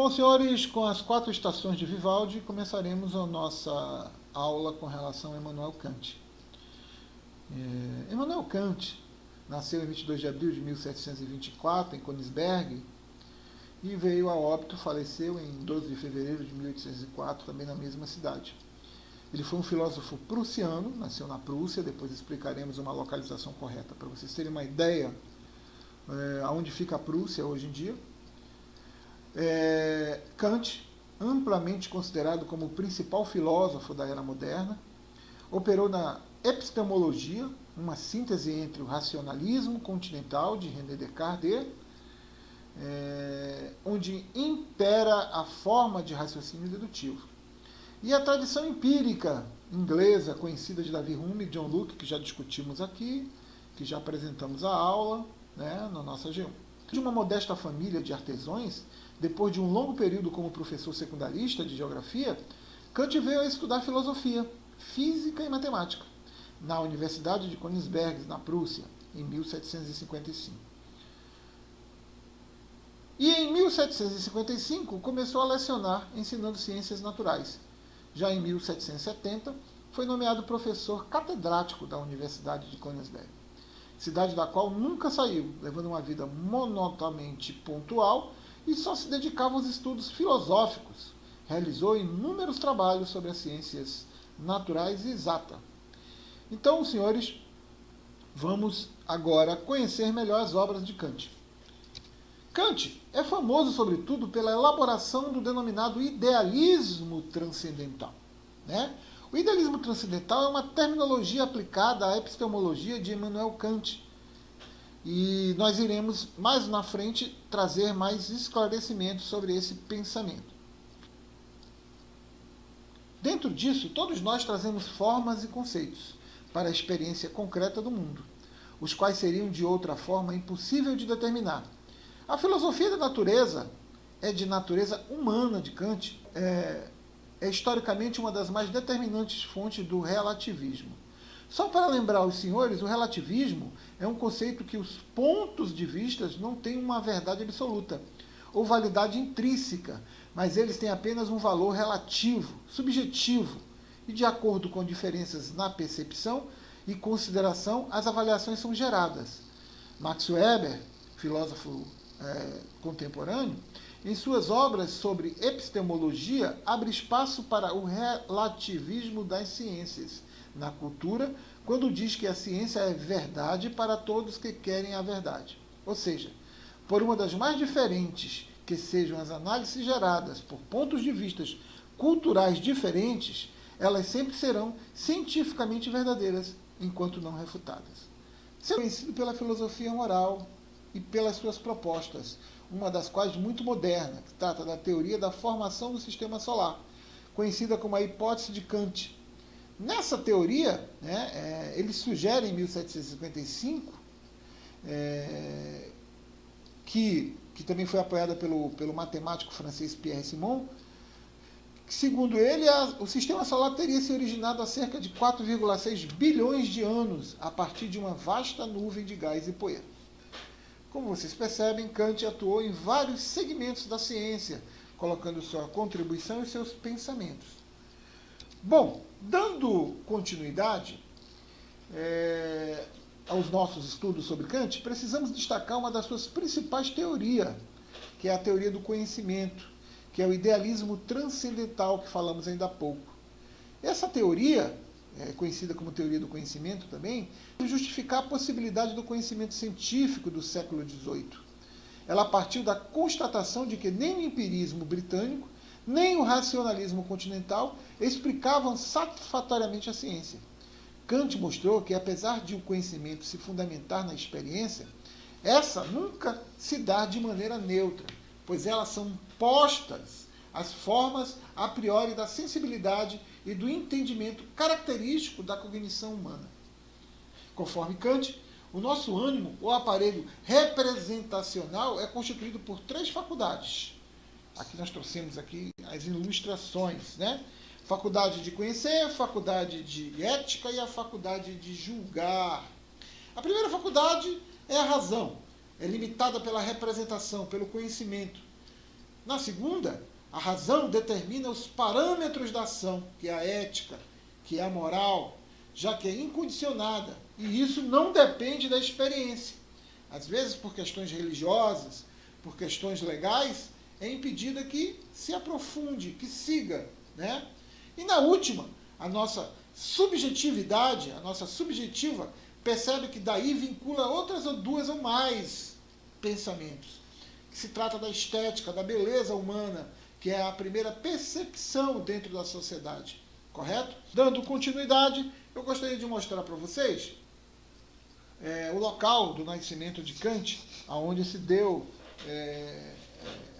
Bom, senhores, com as 4 estações de Vivaldi, começaremos a nossa aula com relação a Immanuel Kant. Immanuel Kant nasceu em 22 de abril de 1724, em Königsberg, e veio a óbito, faleceu em 12 de fevereiro de 1804, também na mesma cidade. Ele foi um filósofo prussiano, nasceu na Prússia, depois explicaremos uma localização correta para vocês terem uma ideia aonde fica a Prússia hoje em dia. Kant, amplamente considerado como o principal filósofo da era moderna, operou na epistemologia, uma síntese entre o racionalismo continental de René Descartes, onde impera a forma de raciocínio dedutivo, e a tradição empírica inglesa, conhecida de David Hume e John Locke, que já discutimos aqui, que já apresentamos a aula, na nossa G1. De uma modesta família de artesãos, depois de um longo período como professor secundarista de geografia, Kant veio a estudar filosofia, física e matemática, na Universidade de Königsberg, na Prússia, em 1755. E em 1755 começou a lecionar ensinando ciências naturais. Já em 1770 foi nomeado professor catedrático da Universidade de Königsberg, cidade da qual nunca saiu, levando uma vida monotamente pontual e só se dedicava aos estudos filosóficos. Realizou inúmeros trabalhos sobre as ciências naturais e exata. Então, senhores, vamos agora conhecer melhor as obras de Kant. Kant é famoso, sobretudo, pela elaboração do denominado idealismo transcendental. O idealismo transcendental é uma terminologia aplicada à epistemologia de Immanuel Kant. E nós iremos, mais na frente, trazer mais esclarecimentos sobre esse pensamento. Dentro disso, todos nós trazemos formas e conceitos para a experiência concreta do mundo, os quais seriam, de outra forma, impossível de determinar. A filosofia da natureza é de natureza humana de Kant, é historicamente uma das mais determinantes fontes do relativismo. Só para lembrar aos senhores, o relativismo é um conceito que os pontos de vista não têm uma verdade absoluta ou validade intrínseca, mas eles têm apenas um valor relativo, subjetivo, e de acordo com diferenças na percepção e consideração, as avaliações são geradas. Max Weber, filósofo contemporâneo, em suas obras sobre epistemologia, abre espaço para o relativismo das ciências na cultura, quando diz que a ciência é verdade para todos que querem a verdade. Ou seja, por uma das mais diferentes que sejam as análises geradas por pontos de vista culturais diferentes, elas sempre serão cientificamente verdadeiras, enquanto não refutadas. Isso é conhecido pela filosofia moral e pelas suas propostas, uma das quais muito moderna, que trata da teoria da formação do sistema solar, conhecida como a hipótese de Kant. Nessa teoria, ele sugere em 1755, que também foi apoiada pelo matemático francês Pierre Simon, que, segundo ele, o sistema solar teria se originado há cerca de 4,6 bilhões de anos, a partir de uma vasta nuvem de gás e poeira. Como vocês percebem, Kant atuou em vários segmentos da ciência, colocando sua contribuição e seus pensamentos. Bom, dando continuidade aos nossos estudos sobre Kant, precisamos destacar uma das suas principais teorias, que é a teoria do conhecimento, que é o idealismo transcendental que falamos ainda há pouco. Essa teoria, conhecida como teoria do conhecimento também, justificar a possibilidade do conhecimento científico do século XVIII. Ela partiu da constatação de que nem o empirismo britânico, nem o racionalismo continental explicavam satisfatoriamente a ciência. Kant mostrou que, apesar de o conhecimento se fundamentar na experiência, essa nunca se dá de maneira neutra, pois elas são postas as formas a priori da sensibilidade e do entendimento característico da cognição humana. Conforme Kant, o nosso ânimo, ou aparelho representacional, é constituído por 3 faculdades. Aqui nós trouxemos aqui as ilustrações, Faculdade de conhecer, faculdade de ética e a faculdade de julgar. A primeira faculdade é a razão, é limitada pela representação, pelo conhecimento. Na segunda, a razão determina os parâmetros da ação, que é a ética, que é a moral, já que é incondicionada, e isso não depende da experiência. Às vezes, por questões religiosas, por questões legais, é impedida que se aprofunde, que siga, né? E na última, a nossa subjetividade, a nossa subjetiva, percebe que daí vincula outras ou duas ou mais pensamentos. Que se trata da estética, da beleza humana, que é a primeira percepção dentro da sociedade. Correto? Dando continuidade, eu gostaria de mostrar para vocês o local do nascimento de Kant, aonde se deu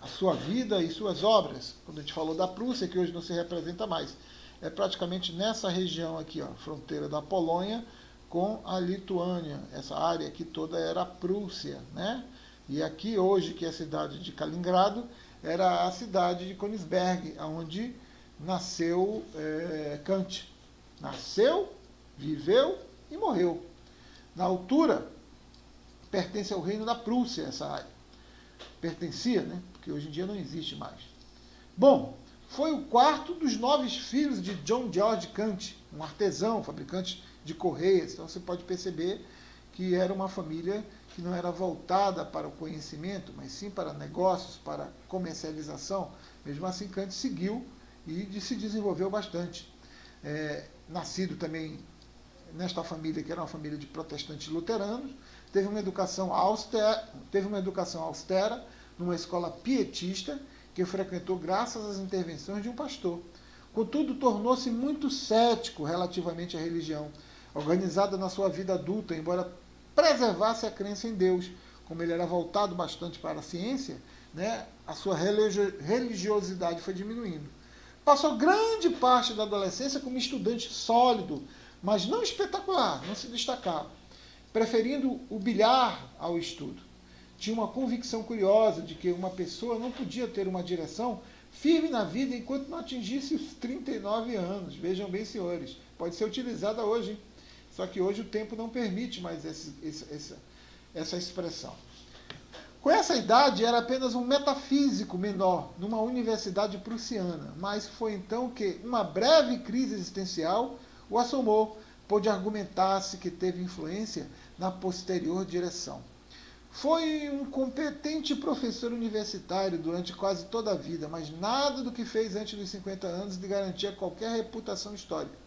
a sua vida e suas obras. Quando a gente falou da Prússia, que hoje não se representa mais, é praticamente nessa região aqui, ó, fronteira da Polônia com a Lituânia. Essa área aqui toda era a Prússia, né? E aqui hoje, que é a cidade de Kaliningrado, era a cidade de Königsberg, onde nasceu Kant. Nasceu, viveu e morreu. Na altura, pertence ao reino da Prússia, essa área. Pertencia, né? Porque hoje em dia não existe mais. Bom, foi o quarto dos 9 filhos de John George Kant, um artesão, fabricante de correias. Então você pode perceber que era uma família que não era voltada para o conhecimento, mas sim para negócios, para comercialização. Mesmo assim, Kant seguiu e se desenvolveu bastante. Nascido também nesta família, que era uma família de protestantes luteranos, teve uma educação austera, numa escola pietista, que frequentou graças às intervenções de um pastor. Contudo, tornou-se muito cético relativamente à religião, organizada na sua vida adulta, embora preservasse a crença em Deus. Como ele era voltado bastante para a ciência, né, a sua religiosidade foi diminuindo. Passou grande parte da adolescência como estudante sólido, mas não espetacular, não se destacava, preferindo o bilhar ao estudo. Tinha uma convicção curiosa de que uma pessoa não podia ter uma direção firme na vida enquanto não atingisse os 39 anos. Vejam bem, senhores, pode ser utilizada hoje, hein? Só que hoje o tempo não permite mais essa expressão. Com essa idade, era apenas um metafísico menor numa universidade prussiana, mas foi então que uma breve crise existencial o assomou. Pôde argumentar-se que teve influência na posterior direção. Foi um competente professor universitário durante quase toda a vida, mas nada do que fez antes dos 50 anos lhe garantia qualquer reputação histórica.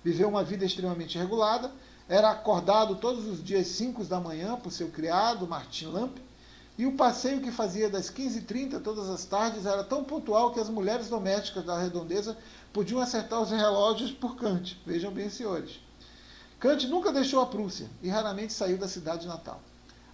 Viveu uma vida extremamente regulada, era acordado todos os dias 5 da manhã por seu criado, Martin Lamp, e o passeio que fazia das 15h30 todas as tardes era tão pontual que as mulheres domésticas da redondeza podiam acertar os relógios por Kant. Vejam bem, senhores. Kant nunca deixou a Prússia e raramente saiu da cidade natal.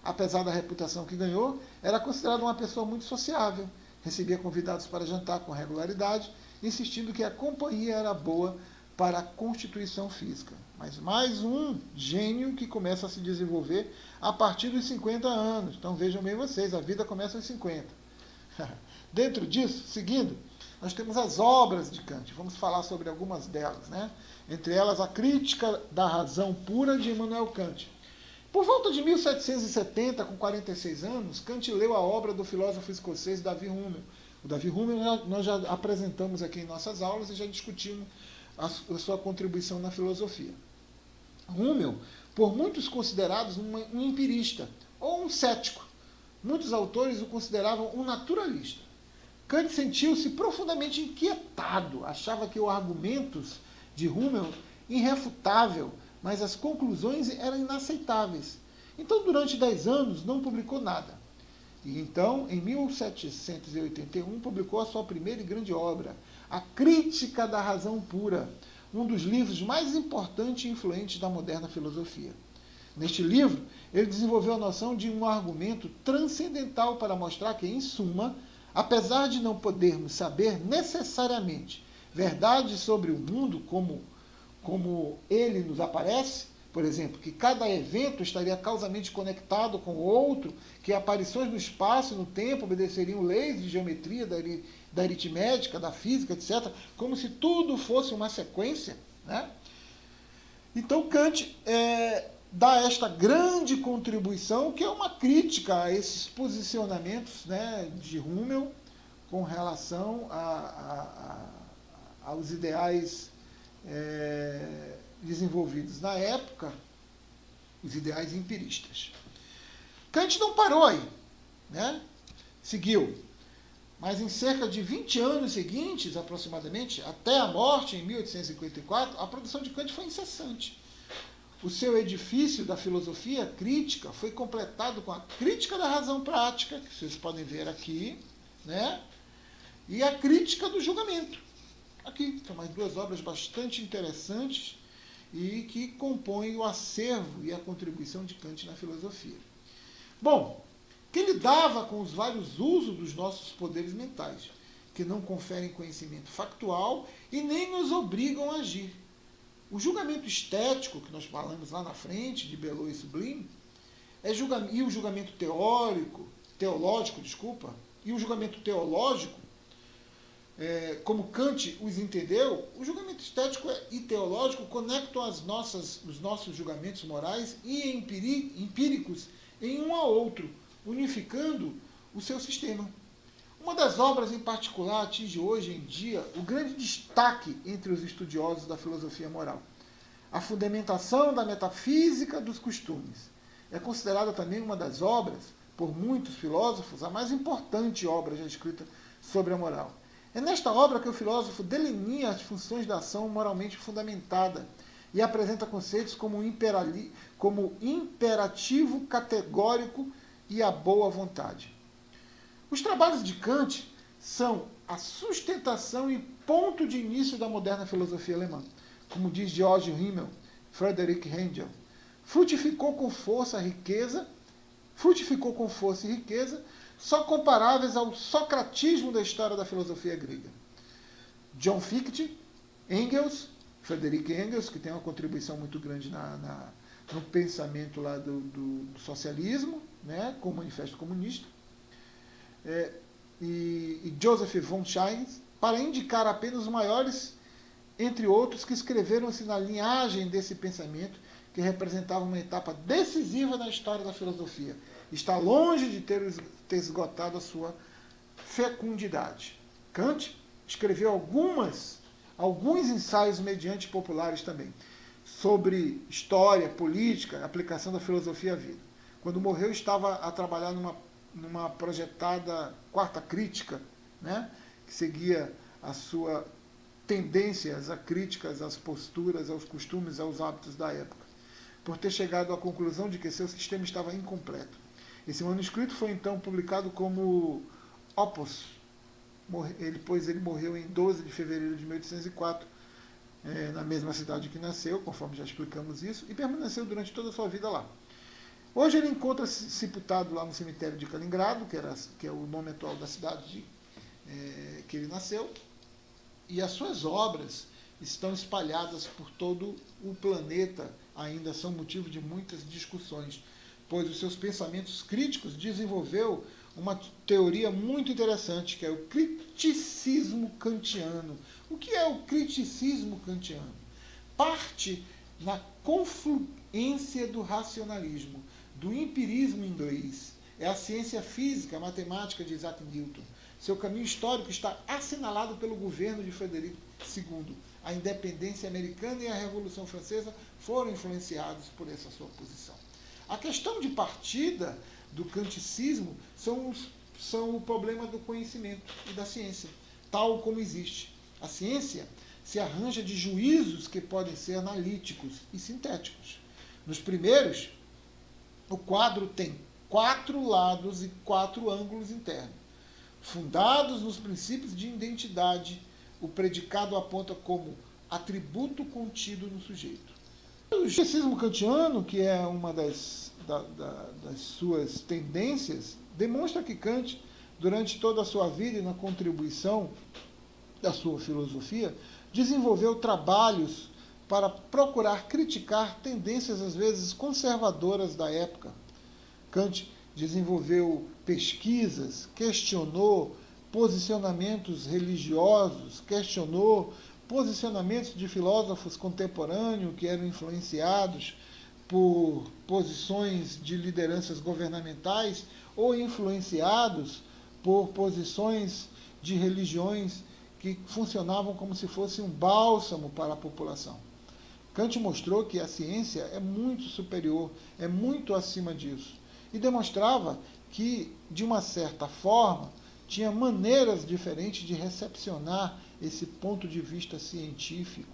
Apesar da reputação que ganhou, era considerado uma pessoa muito sociável, recebia convidados para jantar com regularidade, insistindo que a companhia era boa para a constituição física. Mas mais um gênio que começa a se desenvolver a partir dos 50 anos. Então vejam bem vocês, a vida começa aos 50. Dentro disso, seguindo, nós temos as obras de Kant. Vamos falar sobre algumas delas, né? Entre elas, a Crítica da Razão Pura de Immanuel Kant. Por volta de 1770, com 46 anos, Kant leu a obra do filósofo escocês David Hume. O David Hume nós já apresentamos aqui em nossas aulas e já discutimos a sua contribuição na filosofia. Hume, por muitos considerados um empirista ou um cético. Muitos autores o consideravam um naturalista. Kant sentiu-se profundamente inquietado, achava que os argumentos de Hume irrefutável, mas as conclusões eram inaceitáveis. Então, durante 10 anos, não publicou nada. E então, em 1781, publicou a sua primeira e grande obra, A Crítica da Razão Pura, um dos livros mais importantes e influentes da moderna filosofia. Neste livro, ele desenvolveu a noção de um argumento transcendental para mostrar que, em suma, apesar de não podermos saber necessariamente verdades sobre o mundo como ele nos aparece, por exemplo, que cada evento estaria causamente conectado com o outro, que aparições no espaço e no tempo obedeceriam leis de geometria, da aritmética, da física, etc., como se tudo fosse uma sequência, né? Então Kant dá esta grande contribuição, que é uma crítica a esses posicionamentos, né, de Hummel, com relação aos ideais desenvolvidos na época, os ideais empiristas. Kant não parou aí, né? Seguiu. Mas em cerca de 20 anos seguintes, aproximadamente, até a morte, em 1854, a produção de Kant foi incessante. O seu edifício da filosofia crítica foi completado com a crítica da razão prática, que vocês podem ver aqui, né? E a crítica do julgamento. Aqui, são mais duas obras bastante interessantes e que compõem o acervo e a contribuição de Kant na filosofia. Bom, que lidava com os vários usos dos nossos poderes mentais, que não conferem conhecimento factual e nem nos obrigam a agir. O julgamento estético, que nós falamos lá na frente, de Belot e Sublime, e o julgamento teológico, e o julgamento teológico, como Kant os entendeu, o julgamento estético e teológico conectam os nossos julgamentos morais e empíricos em um a outro, unificando o seu sistema. Uma das obras em particular atinge hoje em dia o grande destaque entre os estudiosos da filosofia moral. A fundamentação da metafísica dos costumes. É considerada também uma das obras, por muitos filósofos, a mais importante obra já escrita sobre a moral. É nesta obra que o filósofo delinea as funções da ação moralmente fundamentada e apresenta conceitos como imperativo categórico e a boa vontade. Os trabalhos de Kant são a sustentação e ponto de início da moderna filosofia alemã. Como diz Georg Simmel, Friedrich Hegel, frutificou com força e riqueza, só comparáveis ao socratismo da história da filosofia grega. John Fichte, Engels, Friedrich Engels, que tem uma contribuição muito grande no pensamento lá do socialismo, né, com o Manifesto Comunista, e Joseph von Scheinz, para indicar apenas os maiores, entre outros, que escreveram-se na linhagem desse pensamento, que representava uma etapa decisiva na história da filosofia. Está longe de ter esgotado a sua fecundidade. Kant escreveu alguns ensaios mediante populares também, sobre história, política, aplicação da filosofia à vida. Quando morreu, estava a trabalhar numa projetada quarta crítica, né, que seguia a sua tendências a críticas às posturas, aos costumes, aos hábitos da época, por ter chegado à conclusão de que seu sistema estava incompleto. Esse manuscrito foi então publicado como Opus, pois ele morreu em 12 de fevereiro de 1804, na mesma cidade que nasceu, conforme já explicamos isso, e permaneceu durante toda a sua vida lá. Hoje ele encontra-se sepultado lá no cemitério de Kaliningrado, que é o nome atual da cidade que ele nasceu, e as suas obras estão espalhadas por todo o planeta, ainda são motivo de muitas discussões, pois os seus pensamentos críticos desenvolveu uma teoria muito interessante, que é o criticismo kantiano. O que é o criticismo kantiano? Parte na confluência do racionalismo, do empirismo inglês. É a ciência física, a matemática de Isaac Newton. Seu caminho histórico está assinalado pelo governo de Frederico II. A independência americana e a Revolução Francesa foram influenciados por essa sua posição. A questão de partida do kanticismo são o problema do conhecimento e da ciência, tal como existe. A ciência se arranja de juízos que podem ser analíticos e sintéticos. Nos primeiros, o quadro tem 4 lados e 4 ângulos internos. Fundados nos princípios de identidade, o predicado aponta como atributo contido no sujeito. O criticismo kantiano, que é uma das suas tendências, demonstra que Kant, durante toda a sua vida e na contribuição da sua filosofia, desenvolveu trabalhos para procurar criticar tendências, às vezes, conservadoras da época. Kant desenvolveu pesquisas, questionou posicionamentos religiosos, questionou posicionamentos de filósofos contemporâneos que eram influenciados por posições de lideranças governamentais ou influenciados por posições de religiões que funcionavam como se fosse um bálsamo para a população. Kant mostrou que a ciência é muito superior, é muito acima disso. E demonstrava que, de uma certa forma, tinha maneiras diferentes de recepcionar esse ponto de vista científico.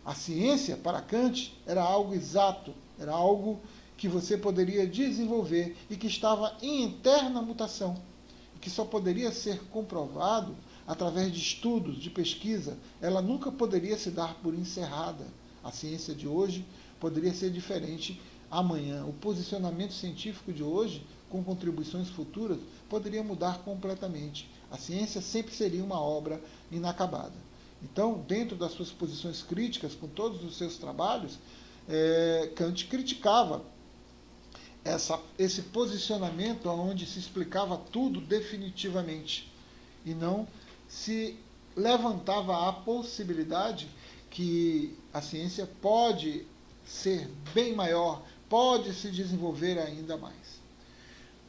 A ciência, para Kant, era algo exato, era algo que você poderia desenvolver e que estava em eterna mutação, e que só poderia ser comprovado através de estudos, de pesquisa. Ela nunca poderia se dar por encerrada. A ciência de hoje poderia ser diferente amanhã. O posicionamento científico de hoje, com contribuições futuras, poderia mudar completamente. A ciência sempre seria uma obra inacabada. Então, dentro das suas posições críticas, com todos os seus trabalhos, Kant criticava esse posicionamento onde se explicava tudo definitivamente e não se levantava a possibilidade que a ciência pode ser bem maior, pode se desenvolver ainda mais.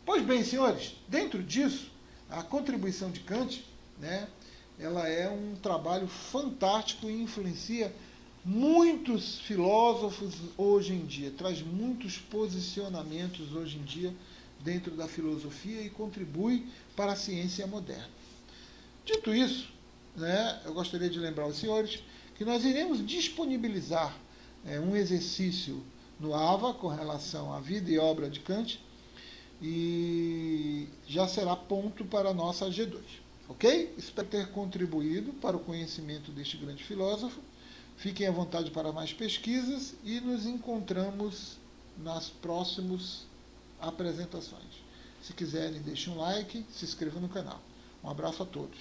Pois bem, senhores, dentro disso, a contribuição de Kant, ela é um trabalho fantástico e influencia muitos filósofos hoje em dia, traz muitos posicionamentos hoje em dia dentro da filosofia e contribui para a ciência moderna. Dito isso, eu gostaria de lembrar aos senhores que nós iremos disponibilizar um exercício no AVA com relação à vida e obra de Kant e já será ponto para a nossa G2. Ok? Espero ter contribuído para o conhecimento deste grande filósofo. Fiquem à vontade para mais pesquisas e nos encontramos nas próximas apresentações. Se quiserem, deixem um like, se inscrevam no canal. Um abraço a todos.